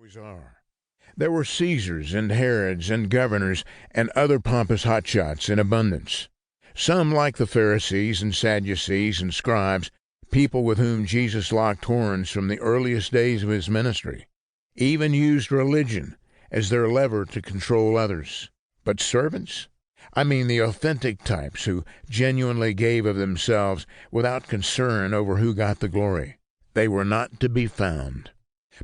always are. There were Caesars and Herods and governors and other pompous hotshots in abundance. Some, like the Pharisees and Sadducees and scribes, people with whom Jesus locked horns from the earliest days of his ministry, even used religion as their lever to control others. But servants? I mean the authentic types who genuinely gave of themselves without concern over who got the glory. They were not to be found.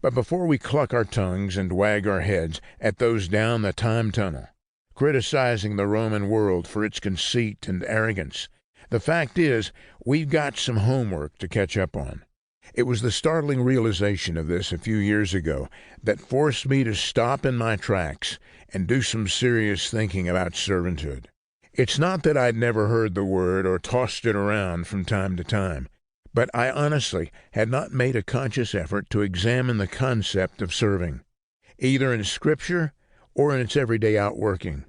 But before we cluck our tongues and wag our heads at those down the time tunnel, criticizing the Roman world for its conceit and arrogance, the fact is we've got some homework to catch up on. It was the startling realization of this a few years ago that forced me to stop in my tracks and do some serious thinking about servanthood. It's not that I'd never heard the word or tossed it around from time to time, but I honestly had not made a conscious effort to examine the concept of serving, either in Scripture or in its everyday outworking.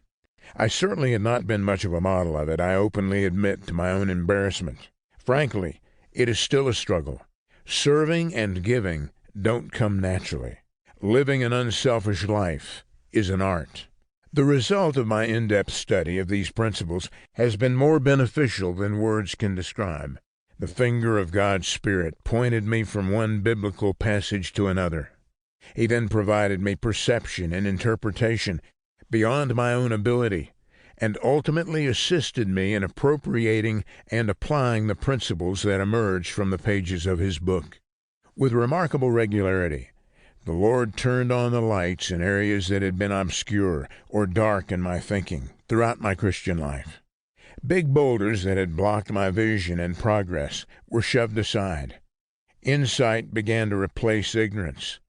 I certainly had not been much of a model of it, I openly admit to my own embarrassment. Frankly, it is still a struggle. Serving and giving don't come naturally. Living an unselfish life is an art. The result of my in-depth study of these principles has been more beneficial than words can describe. The finger of God's Spirit pointed me from one biblical passage to another. He then provided me perception and interpretation beyond my own ability, and ultimately assisted me in appropriating and applying the principles that emerged from the pages of his book. With remarkable regularity, the Lord turned on the lights in areas that had been obscure or dark in my thinking throughout my Christian life. Big boulders that had blocked my vision and progress were shoved aside. Insight began to replace ignorance.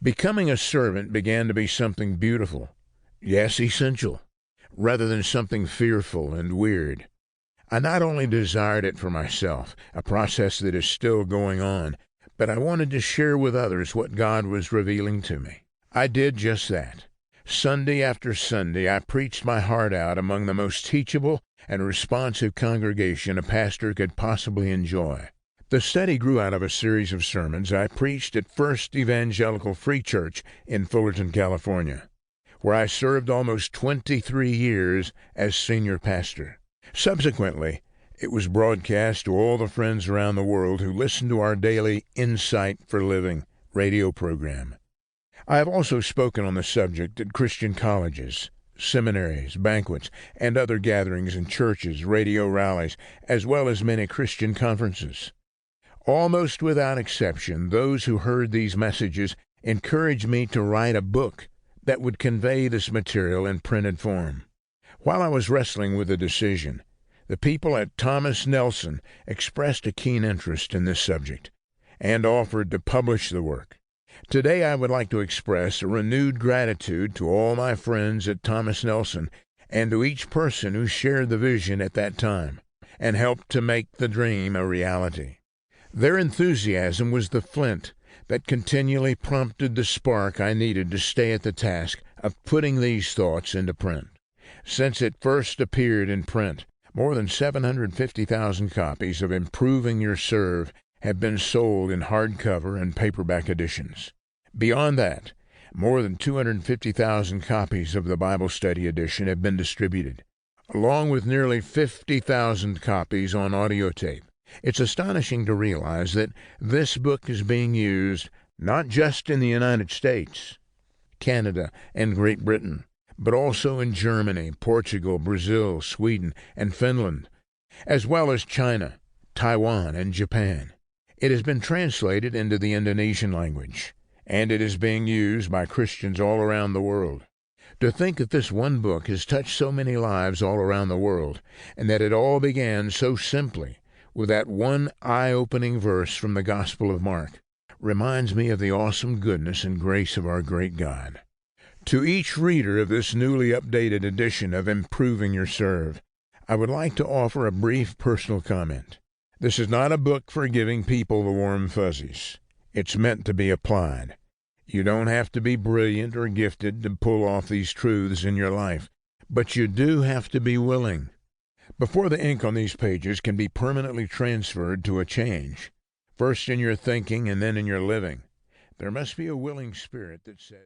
Becoming a servant began to be something beautiful, yes, essential, rather than something fearful and weird. I not only desired it for myself, a process that is still going on, but I wanted to share with others what God was revealing to me. I did just that. Sunday after Sunday, I preached my heart out among the most teachable and responsive congregation a pastor could possibly enjoy. The study grew out of a series of sermons I preached at First Evangelical Free Church in Fullerton, California, where I served almost 23 years as senior pastor. Subsequently, it was broadcast to all the friends around the world who listened to our daily Insight for Living radio program. I have also spoken on the subject at Christian colleges, seminaries, banquets, and other gatherings in churches, radio rallies, as well as many Christian conferences. Almost without exception, those who heard these messages encouraged me to write a book that would convey this material in printed form. While I was wrestling with the decision, the people at Thomas Nelson expressed a keen interest in this subject and offered to publish the work. Today I would like to express a renewed gratitude to all my friends at Thomas Nelson and to each person who shared the vision at that time and helped to make the dream a reality. Their enthusiasm was the flint that continually prompted the spark I needed to stay at the task of putting these thoughts into print. Since it first appeared in print, more than 750,000 copies of Improving Your Serve have been sold in hardcover and paperback editions. Beyond that, more than 250,000 copies of the Bible Study Edition have been distributed, along with nearly 50,000 copies on audio tape. It's astonishing to realize that this book is being used not just in the United States, Canada, and Great Britain, but also in Germany, Portugal, Brazil, Sweden, and Finland, as well as China, Taiwan, and Japan. It has been translated into the Indonesian language, and it is being used by Christians all around the world. To think that this one book has touched so many lives all around the world, and that it all began so simply with that one eye-opening verse from the Gospel of Mark, reminds me of the awesome goodness and grace of our great God. To each reader of this newly updated edition of Improving Your Serve, I would like to offer a brief personal comment. This is not a book for giving people the warm fuzzies. It's meant to be applied. You don't have to be brilliant or gifted to pull off these truths in your life, but you do have to be willing. Before the ink on these pages can be permanently transferred to a change, first in your thinking and then in your living, there must be a willing spirit that says,